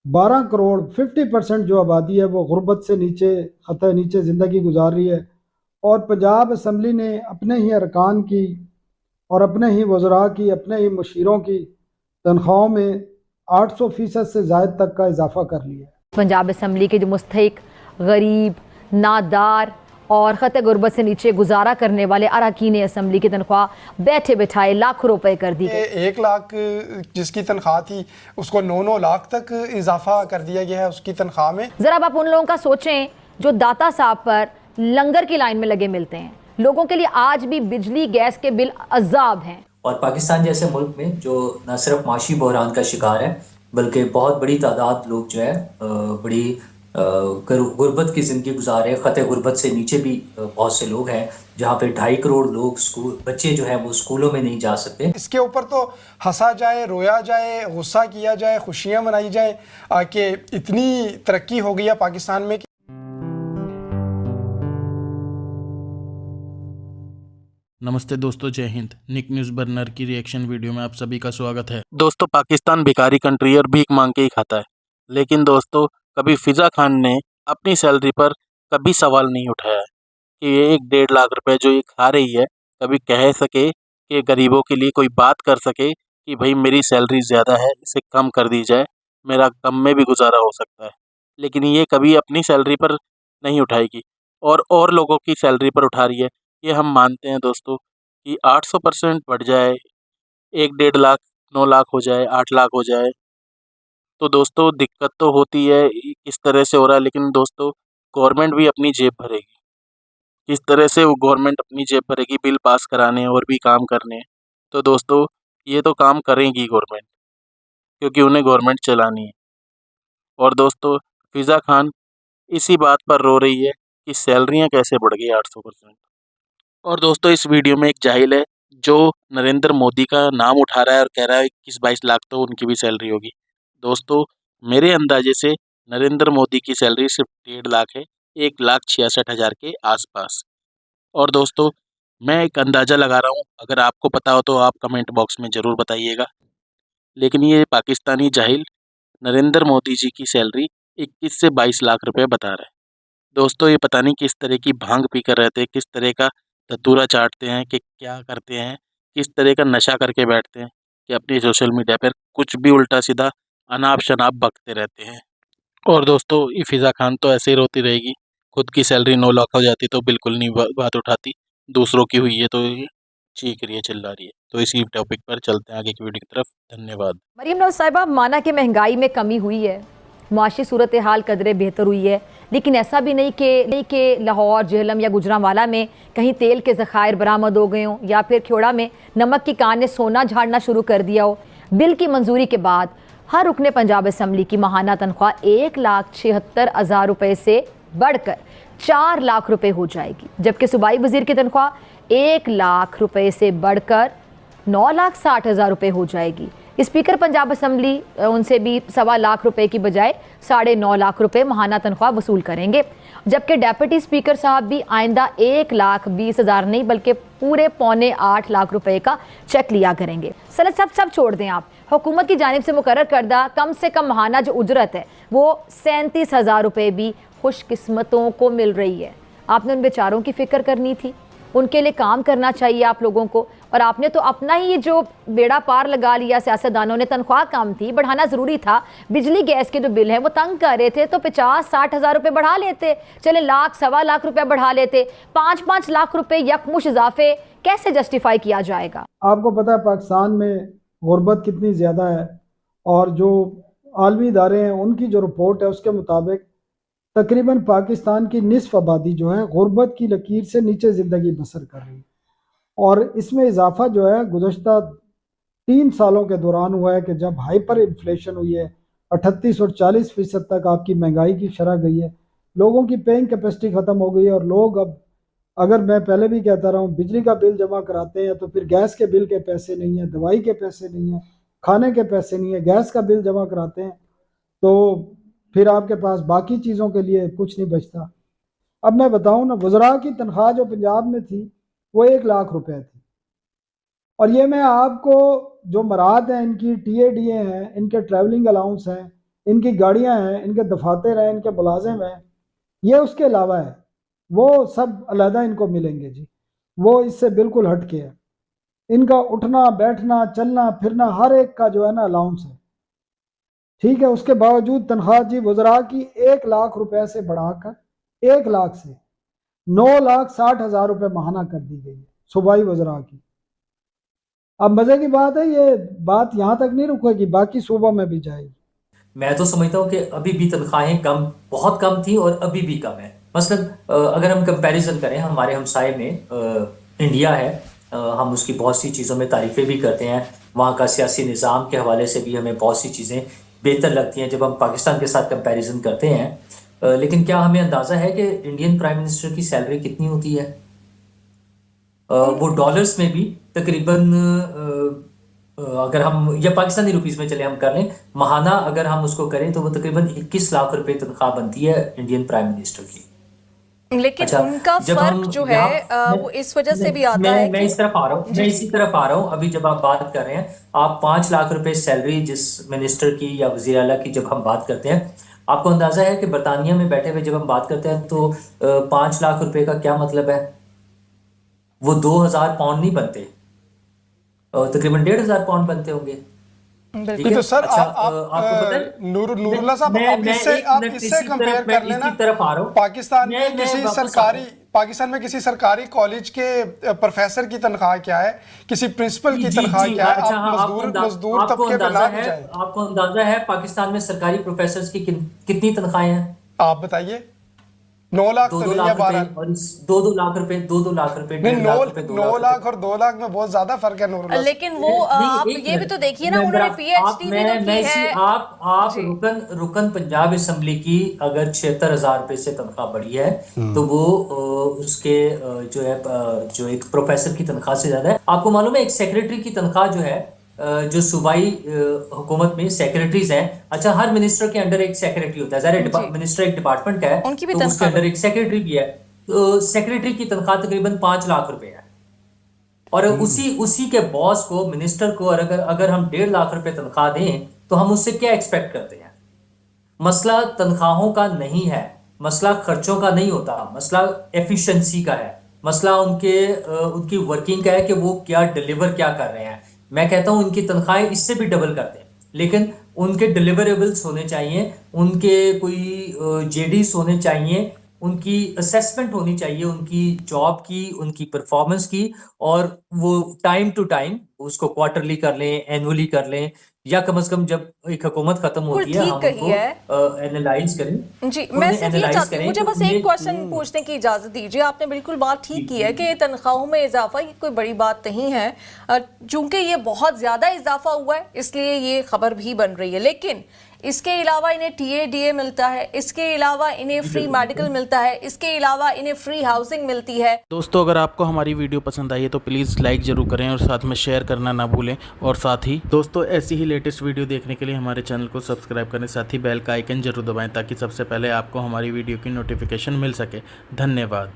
12 करोड़ 50% जो आबादी है वो गुर्बत से नीचे, खतरे नीचे ज़िंदगी गुजार रही है। और पंजाब असम्बली ने अपने ही अरकान की और अपने ही वज़रा की, अपने ही मुशीरों की तनख्वाहों में 800% से ज़ायद तक का इजाफा कर लिया है। पंजाब असम्बली के जो मुस्तहिक, गरीब, नादार और ख़त गुर्बत से नीचे गुजारा करने वाले अरकान असम्बली की तनख्वाह बैठे बिठाए लाखों रुपए कर दी गई। 1 लाख जिसकी तनख्वाह थी उसको 9-9 लाख तक इजाफा कर दिया गया है उसकी तनख्वाह में। ज़रा आप उन लोगों का सोचें जो दाता साहब पर लंगर की लाइन में लगे मिलते हैं। लोगों के लिए आज भी बिजली गैस के बिल अजाब हैं। और पाकिस्तान जैसे मुल्क में जो न सिर्फ माशी बहरान का शिकार है बल्कि बहुत बड़ी तादाद लोग जो है बड़ी गुर्बत की ज़िंदगी गुजार रहे हैं। ख़त गुर्बत से नीचे भी बहुत से लोग हैं जहाँ पे 2.5 करोड़ लोग स्कूल बच्चे जो हैं वो स्कूलों में नहीं जा सकते। इसके ऊपर तो हंसा जाए, रोया जाए, गुस्सा किया जाए, खुशियाँ मनाई जाए कि इतनी तरक्की हो गई है पाकिस्तान में। नमस्ते दोस्तों, जय हिंद। निक न्यूज़ बर्नर की रिएक्शन वीडियो में आप सभी का स्वागत है। दोस्तों, पाकिस्तान भिखारी कंट्री और भीख मांग के ही खाता है, लेकिन दोस्तों कभी फिजा खान ने अपनी सैलरी पर कभी सवाल नहीं उठाया है कि ये 1-1.5 लाख रुपए जो ये खा रही है कभी कह सके कि गरीबों के लिए कोई बात कर सके कि भाई मेरी सैलरी ज़्यादा है, इसे कम कर दी जाए, मेरा कम में भी गुजारा हो सकता है। लेकिन ये कभी अपनी सैलरी पर नहीं उठाएगी और लोगों की सैलरी पर उठा रही है। ये हम मानते हैं दोस्तों कि 800% बढ़ जाए, 1-1.5 लाख 9 लाख हो जाए, 8 लाख हो जाए, तो दोस्तों दिक्कत तो होती है। किस तरह से हो रहा है, लेकिन दोस्तों गवर्नमेंट भी अपनी जेब भरेगी। किस तरह से वो गवर्नमेंट अपनी जेब भरेगी बिल पास कराने और भी काम करने। तो दोस्तों ये तो काम करेगी गवर्नमेंट, क्योंकि उन्हें गवर्नमेंट चलानी है। और दोस्तों फिज़ा खान इसी बात पर रो रही है कि सैलरियाँ कैसे बढ़ गई 800%। और दोस्तों इस वीडियो में एक जाहिल है जो नरेंद्र मोदी का नाम उठा रहा है और कह रहा है 21-22 लाख तो उनकी भी सैलरी होगी। दोस्तों मेरे अंदाजे से नरेंद्र मोदी की सैलरी सिर्फ 1.5 लाख है, 1,66,000 के आसपास। और दोस्तों मैं एक अंदाज़ा लगा रहा हूँ, अगर आपको पता हो तो आप कमेंट बॉक्स में ज़रूर बताइएगा। लेकिन ये पाकिस्तानी जाहिल नरेंद्र मोदी जी की सैलरी 21 से 22 लाख रुपए बता रहा है। दोस्तों ये पता नहीं किस तरह की भांग पी कर रहते हैं, किस तरह का धतूरा चाटते हैं, कि क्या करते हैं, किस तरह का नशा करके बैठते हैं कि अपनी सोशल मीडिया पर कुछ भी उल्टा सीधा अनाप शनाप बकते रहते हैं। और दोस्तों ये फिज़ा खान तो ऐसे ही रोती रहेगी। खुद की सैलरी 9 लाख हो जाती तो बिल्कुल नहीं बात उठाती, दूसरों की हुई है तो ये चीख रही है, चिल्ला रही है। तो इसी टॉपिक पर चलते हैं आगे की वीडियो की तरफ। धन्यवाद। मरीम नवाज साहिबा, माना कि महंगाई में कमी हुई है, मुआशी सूरत हाल कदरे बेहतर हुई है, लेकिन ऐसा भी नहीं कि लाहौर, जेहलम या गुजरांवाला में कहीं तेल के ज़खायर बरामद हो गए हों या फिर ख्योड़ा में नमक की कान ने सोना झाड़ना शुरू कर दिया हो। बिल की मंजूरी के बाद हर रुकने पंजाब असम्बली की माहाना तनख्वाह 1,76,000 रुपये से बढ़कर 4 लाख रुपये हो जाएगी, जबकि सूबाई वजीर की तनख्वाह 1 लाख रुपये से बढ़कर 9,60,000 रुपये हो जाएगी। स्पीकर पंजाब असम्बली उनसे भी 1.25 लाख रुपए की बजाय 9.5 लाख रुपए माहाना तनख्वाह वसूल करेंगे, जबकि डेप्यूटी स्पीकर साहब भी आइंदा 1,20,000 नहीं बल्कि पूरे 7.25 लाख रुपए का चेक लिया करेंगे। सब छोड़ दें आप, हुकूमत की जानिब से मुकर्रर करदा कम से कम माहाना जो उजरत है वो 37,000 रुपये भी खुशकिस्मतों को मिल रही है। आपने उन बेचारों की फिक्र करनी थी, उनके लिए काम करना चाहिए आप लोगों को। और आपने तो अपना ही ये जो बेड़ा पार लगा लिया, सियासतदानों ने। तनख्वाह कम थी, बढ़ाना ज़रूरी था। बिजली गैस के जो बिल हैं वो तंग कर रहे थे, तो 50-60 हज़ार रुपये बढ़ा लेते, चले लाख 1.25 लाख रुपये बढ़ा लेते। 5-5 लाख रुपये यकमुश इजाफे कैसे जस्टिफाई किया जाएगा? आपको पता है पाकिस्तान में गुर्बत कितनी ज़्यादा है, और जो आलमी इदारे हैं उनकी जो रिपोर्ट है उसके मुताबिक तकरीबन पाकिस्तान की निसफ आबादी जो है गुर्बत की लकीर से नीचे ज़िंदगी बसर कर रही है। और इसमें इजाफा जो है गुज़श्ता 3 सालों के दौरान हुआ है कि जब हाइपर इन्फ्लेशन हुई है, 38 और 40% तक आपकी महंगाई की शरह गई है, लोगों की पेइंग कैपेसिटी ख़त्म हो गई है। और लोग अब, अगर मैं पहले भी कहता रहा हूँ, बिजली का बिल जमा कराते हैं तो फिर गैस के बिल के पैसे नहीं हैं, दवाई के पैसे नहीं हैं, खाने के पैसे नहीं हैं। गैस का बिल जमा कराते हैं तो फिर आपके पास बाकी चीज़ों के लिए कुछ नहीं बचता। अब मैं बताऊं ना, वज़रा की तनख्वाह जो पंजाब में थी वो 1 लाख रुपए थी। और ये मैं आपको जो मराद हैं इनकी, TADA हैं, इनके ट्रैवलिंग अलाउंस हैं, इनकी गाड़ियां हैं, इनके दफातर हैं, इनके मुलाजिम हैं, ये उसके अलावा है, वो सब अलहदा इनको मिलेंगे जी। वो इससे बिल्कुल हटके है। इनका उठना बैठना चलना फिरना हर एक का जो है ना अलाउंस है, ठीक है। उसके बावजूद तनख्वाह जी वज़रा की 1 लाख रुपए से बढ़ाकर 1 लाख से 9,60,000 रुपये माहाना कर दी गई है सूबाई वज़रा की। अब मजे की बात है, ये बात यहाँ तक नहीं रुकेगी, बाकी सूबा में भी जाएगी। मैं तो समझता हूँ कि अभी भी तनख्वाहें कम, बहुत कम थी और अभी भी कम है। मसलन अगर हम कंपैरिजन करें, हमारे हमसाए में इंडिया है, हम उसकी बहुत सी चीज़ों में तारीफ़ें भी करते हैं, वहाँ का सियासी निज़ाम के हवाले से भी हमें बहुत सी चीज़ें बेहतर लगती हैं जब हम पाकिस्तान के साथ कंपैरिजन करते हैं। लेकिन क्या हमें अंदाज़ा है कि इंडियन प्राइम मिनिस्टर की सैलरी कितनी होती है? वो डॉलर्स में भी तकरीबन अगर हम या पाकिस्तानी रुपीस में चले हम कर लें, महाना अगर हम उसको करें तो वो तकरीबन 21 लाख रुपए तनख्वाह बनती है इंडियन प्राइम मिनिस्टर की। लेकिन अच्छा, उनका जब फर्क हम जो है वो इस वजह से भी आता है मैं कि इस तरफ आ रहा हूँ, मैं इसी तरफ आ रहा हूँ। अभी जब आप बात कर रहे हैं, आप 5 लाख रुपए सैलरी जिस मिनिस्टर की या वजीर आला की जब हम बात करते हैं, आपको अंदाजा है कि बरतानिया में बैठे हुए जब हम बात करते हैं तो 5 लाख रुपए का क्या मतलब है? वो 2,000 पाउंड नहीं बनते, तकरीबन 1,500 पाउंड बनते होंगे। ये तो सर अच्छा, आपको पता है नूरुल्लाह साहब, आप इससे कंपेयर कर लेना। पाकिस्तान में किसी सरकारी कॉलेज के प्रोफेसर की तनख्वाह क्या है, किसी प्रिंसिपल की तनख्वाह क्या है, आप मजदूर तबके पे ना जाए। आपको अंदाजा है पाकिस्तान में सरकारी प्रोफेसर की कितनी तनख्वाहें हैं? आप बताइए। 9 लाख तो नहीं है, 12 और 2-2 लाख रुपए, 2-2 लाख रुपए, 9 लाख और 2 लाख में बहुत ज्यादा फर्क है नूरुल्लाह। लेकिन वो आप ये भी तो देखिए ना, उन्होंने पीएचडी भी तो की है। आप रुकन पंजाब असेंबली की अगर 76,000 रुपए से तनख्वाह बढ़ी है तो वो उसके जो एक प्रोफेसर की तनख्वाह से ज्यादा है। आपको मालूम है एक सेक्रेटरी की तनख्वाह जो है, जो सूबाई हुकूमत में सेक्रेटरीज हैं, अच्छा हर मिनिस्टर के अंडर एक सेक्रेटरी होता है, ज़ाहिर मिनिस्टर एक डिपार्टमेंट का है, उनकी भी तो उसके अंडर एक सेक्रेटरी भी है। तो सेक्रेटरी की तनख्वाह तकरीबन 5 लाख रुपए है, और उसी के बॉस को, मिनिस्टर को अगर हम 1.5 लाख रुपए तनख्वाह दें तो हम उससे क्या एक्सपेक्ट करते हैं? मसला तनख्वाहों का नहीं है, मसला खर्चों का नहीं होता, मसला एफिशिएंसी का है, मसला उनकी वर्किंग का है कि वो क्या डिलीवर क्या कर रहे हैं। मैं कहता हूं उनकी तनख्वाहें इससे भी डबल कर दें, लेकिन उनके डिलीवरेबल्स होने चाहिए, उनके कोई जेडीज होने चाहिए, उनकी असेसमेंट होनी चाहिए उनकी जॉब की, उनकी परफॉर्मेंस की, और वो टाइम टू टाइम उसको क्वार्टरली कर लें, एनुअली कर लें, या कम से कम जब एक हुकूमत खत्म होती है हम उनको एनालाइज करें। जी, मैं सिर्फ ये चाहती हूँ, मुझे बस एक क्वेश्चन पूछने की इजाजत दीजिए। आपने बिल्कुल बात ठीक की है कि तनख्वाहों में इजाफा ये कोई बड़ी बात नहीं है, चूंकि ये बहुत ज्यादा इजाफा हुआ है इसलिए ये खबर भी बन रही है, लेकिन इसके अलावा इन्हें टीएडीए मिलता है, इसके अलावा इन्हें फ्री मेडिकल मिलता है, इसके अलावा इन्हें फ्री हाउसिंग मिलती है। दोस्तों, अगर आपको हमारी वीडियो पसंद आई है तो प्लीज़ लाइक ज़रूर करें और साथ में शेयर करना ना भूलें। और साथ ही दोस्तों, ऐसी ही लेटेस्ट वीडियो देखने के लिए हमारे चैनल को सब्सक्राइब करें, साथ ही बेल का आइकन जरूर दबाएं ताकि सबसे पहले आपको हमारी वीडियो की नोटिफिकेशन मिल सके। धन्यवाद।